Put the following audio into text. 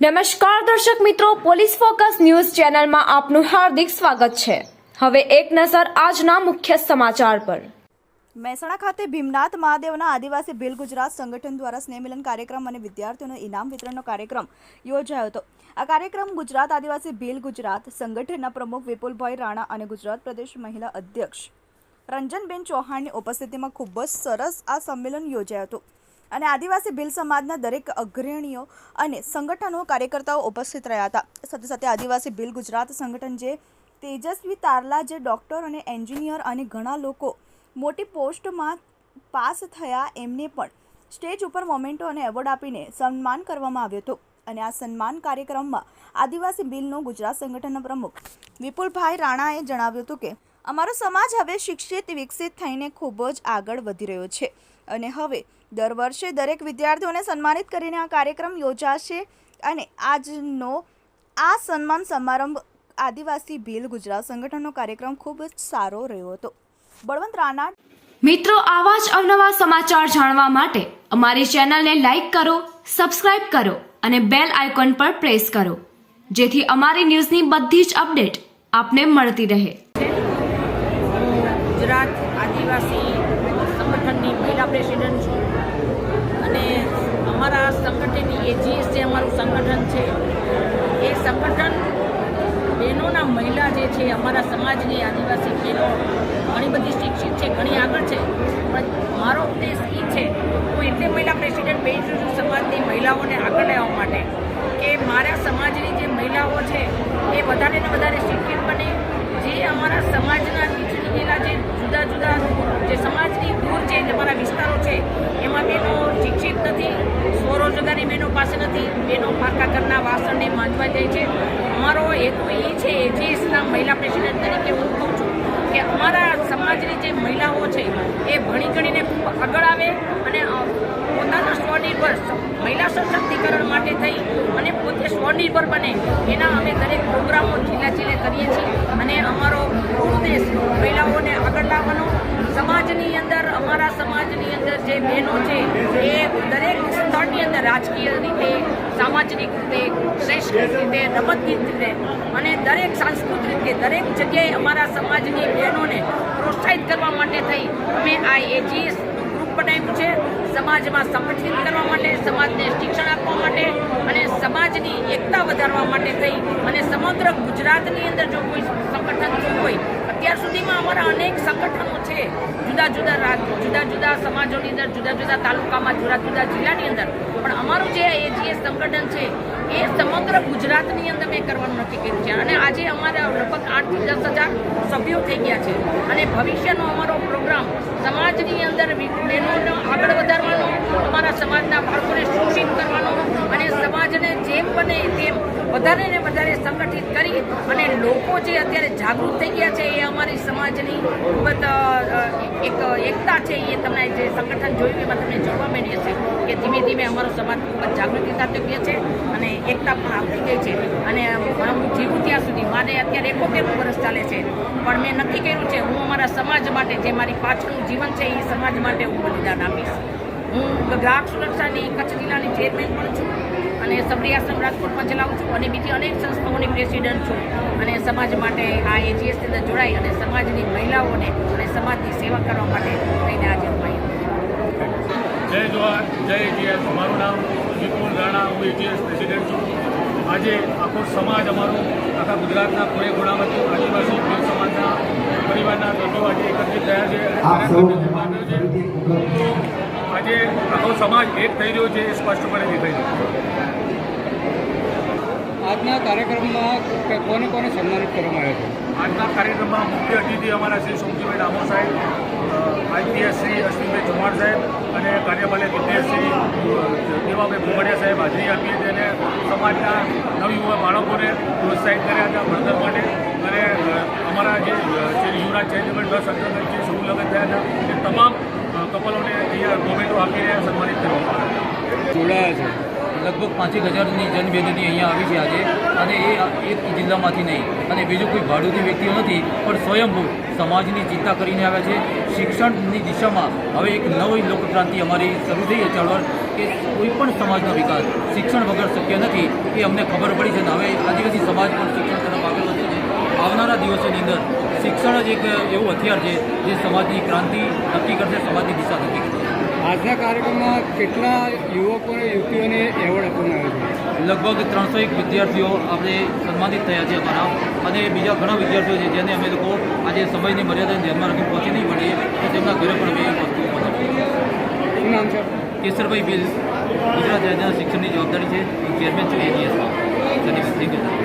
નમસ્કાર દર્શક મિત્રો, પોલીસ ફોકસ ન્યૂઝ ચેનલમાં આપનું હાર્દિક સ્વાગત છે। હવે એક નજર આજના મુખ્ય સમાચાર પર। મહેસાણા ખાતે ભીમનાથ મહાદેવના આદિવાસી ભીલ ગુજરાત સંગઠન દ્વારા સ્નેહમિલન કાર્યક્રમ અને વિદ્યાર્થીઓનો ઇનામ વિતરણનો કાર્યક્રમ યોજાયો હતો। આ કાર્યક્રમ ગુજરાત આદિવાસી ભીલ ગુજરાત સંગઠનના પ્રમુખ વિપુલભાઈ રાણા અને ગુજરાત પ્રદેશ મહિલા અધ્યક્ષ રંજનબેન ચૌહાણની ઉપસ્થિતિમાં ખૂબ જ સરસ આ સંમેલન યોજાયું હતું અને આદિવાસી ભીલ સમાજના દરેક અગ્રણીઓ અને સંગઠનો કાર્યકર્તાઓ ઉપસ્થિત રહ્યા હતા। સાથે સાથે આદિવાસી ભીલ ગુજરાત સંગઠન જે તેજસ્વી તારલા જે ડૉક્ટર અને એન્જિનિયર અને ઘણા લોકો મોટી પોસ્ટમાં પાસ થયા એમને પણ સ્ટેજ ઉપર મોમેન્ટો અને એવોર્ડ આપીને સન્માન કરવામાં આવ્યું હતું અને આ સન્માન કાર્યક્રમમાં આદિવાસી ભીલનો ગુજરાત સંગઠનના પ્રમુખ વિપુલભાઈ રાણાએ જણાવ્યું હતું કે અમારો સમાજ હવે શિક્ષિત વિકસિત થઈને ખૂબ જ આગળ વધી રહ્યો છે અને હવે દર વર્ષે દરેક વિદ્યાર્થીઓને સન્માનિત કરીને આ કાર્યક્રમ યોજાશે અને આજનો આ સન્માન સમારંભ આદિવાસી ભીલ ગુજરાત સંગઠનનો કાર્યક્રમ ખૂબ જ સારો રહ્યો હતો। બળવંત રાણા મિત્રો, આવા જ અવનવા સમાચાર જાણવા માટે અમારી ચેનલને લાઈક કરો, સબસ્ક્રાઇબ કરો અને બેલ આઇકોન પર પ્રેસ કરો, જેથી અમારી ન્યૂઝની બધી જ અપડેટ આપને મળતી રહે। ગુજરાત આદિવાસી સંગઠનની મહિલા પ્રેસિડેન્ટ છું અને અમારા સંગઠનની એજીએસ જે અમારું સંગઠન છે એ સંગઠન બહેનોના મહિલા જે છે અમારા સમાજની આદિવાસી બહેનો ઘણી બધી શિક્ષિત છે, ઘણી આગળ છે, પણ મારો ઉદ્દેશ એ છે હું એટલે મહિલા પ્રેસિડેન્ટ બની છું સમાજની મહિલાઓને આગળ લેવા માટે કે મારા સમાજની જે મહિલાઓ છે એ વધારે ને વધારે શિક્ષિત બને, જે અમારા સમાજના નીચે ગયેલા જે જુદા જુદા જે સમાજની દૂર જે અમારા વિસ્તારો છે એમાં બહેનો શિક્ષિત નથી, સ્વરોજગારી બહેનો પાસે નથી, બહેનો પાકા ઘરના વાસણને માંજવા જાય છે। અમારો હેતુ એ છે એજીએસના મહિલા પ્રેસિડેન્ટ તરીકે હું કહું છું કે અમારા સમાજની જે મહિલાઓ છે એ ભણી ગણીને ખૂબ આગળ આવે અને પોતાના સ્વનિર્ભર મહિલા સશક્તિકરણ માટે થઈ અને પોતે સ્વનિર્ભર બને એના અમે દરેક પ્રોગ્રામો જિલ્લે કરીએ છીએ અને અમારો ઉદ્દેશ મહિલાઓને આગળ લાવવાનો, સમાજની અંદર અમારા સમાજની અંદર જે બહેનો છે એ દરેક સ્તરની અંદર રાજકીય રીતે, સામાજિક રીતે, શૈક્ષણિક રીતે, રમતગીત રીતે અને દરેક સાંસ્કૃતિક રીતે દરેક જગ્યાએ અમારા સમાજની બહેનોને પ્રોત્સાહિત કરવા માટે થઈ અમે આ એજીએસ ગ્રુપ બનાવ્યું છે, સમાજમાં સંગઠિત કરવા માટે, સમાજને શિક્ષણ આપવા માટે અને સમાજની એકતા વધારવા માટે થઈ અને સમગ્ર ગુજરાતની અંદર જો કોઈ સંગઠન થયું હોય, અત્યાર સુધીમાં અમારા અનેક સંગઠનો છે જુદા જુદા સમાજોની અંદર, જુદા જુદા તાલુકામાં, જુદા જુદા જિલ્લાની અંદર, પણ અમારું જે એજીએસ સંગઠન છે એ સમગ્ર ગુજરાતની અંદર મેં કરવાનું નક્કી કર્યું છે અને આજે અમારા લગભગ 8 થી 10,000 સભ્યો થઈ ગયા છે અને ભવિષ્યનો અમારો પ્રોગ્રામ સમાજની અંદર બહેનોને આગળ વધારવાનો, અમારા સમાજના બાળકોને શિક્ષિત કરવાનો અને સમાજને જેમ બને તેમ વધારે ને વધારે સંગઠિત કરી અને લોકો જે અત્યારે જાગૃત થઈ ગયા છે એ અમારી સમાજની ખૂબ જ એક એકતા છે એ તમને જે સંગઠન જોયું એમાં તમને જોવા મળી હશે કે ધીમે ધીમે અમારો સમાજ ખૂબ જ જાગૃતિ સાથે ગયો છે અને એકતા પણ આવતી ગઈ છે અને હું જીવું ત્યાં સુધી મારે અત્યારે 71 વર્ષ ચાલે છે પણ મેં નક્કી કર્યું છે હું અમારા સમાજ માટે જે મારી પાછળનું જીવન છે એ સમાજ માટે હું બલિદાન આપીશ। હું ગ્રાહક સુરક્ષાની કચ્છ જિલ્લાની ચેરમેન પણ છું અને સબરી આશ્રમ રાજકોટમાં ચલાવું છું અને બીજી અનેક સંસ્થાઓની પ્રેસિડેન્ટ છું અને સમાજ માટે આ એજીએસની અંદર જોડાઈ અને સમાજની મહિલાઓને અને સમાજની સેવા કરવા માટે થઈને આજે હું જય જવાહર, જય એજીએસ। મારું નામ વિપુલ રાણા, હું એજીએસ પ્રેસિડેન્ટ છું। આજે આખો સમાજ અમારું આખા ગુજરાતના ખૂણે ખૂણામાંથી આદિવાસી ભીલ સમાજના પરિવારના સભ્યો આજે એકત્રિત થયા છે। આજે આખો સમાજ એક થઈ રહ્યો છે એ સ્પષ્ટપણે દેખાઈ રહ્યું છે। આજના કાર્યક્રમમાં કોને કોને સન્માનિત કરવામાં આવ્યા છે? આજના કાર્યક્રમમાં મુખ્ય અતિથિ અમારા શ્રી સોમજીભાઈ ડામોર સાહેબ, આઈપીએસ શ્રી અશ્વિનભાઈ ચૌહાણ સાહેબ અને કાર્યપાલક વિદ્યાર્થી શ્રી દેવાભાઈ ભુવડિયા સાહેબ હાજરી આપી હતી અને સમાજના નવયુવા બાળકોને પ્રોત્સાહિત કર્યા હતા ભણતર માટે અને અમારા જે યુવરાજ ચેરિટેબલ ટ્રસ્ટ અંતર્ગત જે સમૂહ લગ્ન થયા હતા એ તમામ કપલોને અહીંયા મોમેન્ટો આપીને સન્માનિત કરવામાં આવ્યા જોડાયા છે। લગભગ 5,000ની જનમેદની અહીંયા આવી છે આજે અને એ એક જિલ્લામાંથી નહીં અને બીજું કોઈ ભાડુતી વ્યક્તિઓ નથી પણ સ્વયંભૂ સમાજની ચિંતા કરીને આવ્યા છે। શિક્ષણની દિશામાં હવે એક નવી લોકક્રાંતિ અમારી શરૂ થઈ છે ચળવળ કે કોઈ પણ સમાજનો વિકાસ શિક્ષણ વગર શક્ય નથી એ અમને ખબર પડી છે અને હવે આદિવાસી સમાજ પણ શિક્ષણ તરફ આગળ વધે છે. આવનારા દિવસોની અંદર શિક્ષણ જ એક એવું હથિયાર છે જે સમાજની ક્રાંતિ નક્કી કરશે, સમાજની દિશા નક્કી કરશે. આજના કાર્યક્રમમાં કેટલા યુવકોને યુવતીઓને એવોર્ડ આપવામાં આવ્યો છે? લગભગ 301 વિદ્યાર્થીઓ આપણે સન્માનિત થયા છે અમારા, અને બીજા ઘણા વિદ્યાર્થીઓ છે જેને અમે લોકો આજે સમયની મર્યાદાને ધ્યાનમાં રાખી પહોંચી નહીં પડીએ તો તેમના ઘરે પણ અમે એ વસ્તુ પહોંચાડીએ. શું નામ છે? કેસરભાઈ બિલ, ગુજરાત રાજ્યના શિક્ષણની જવાબદારી છે. હું ચેરમેન છું AGS માં. Thank you.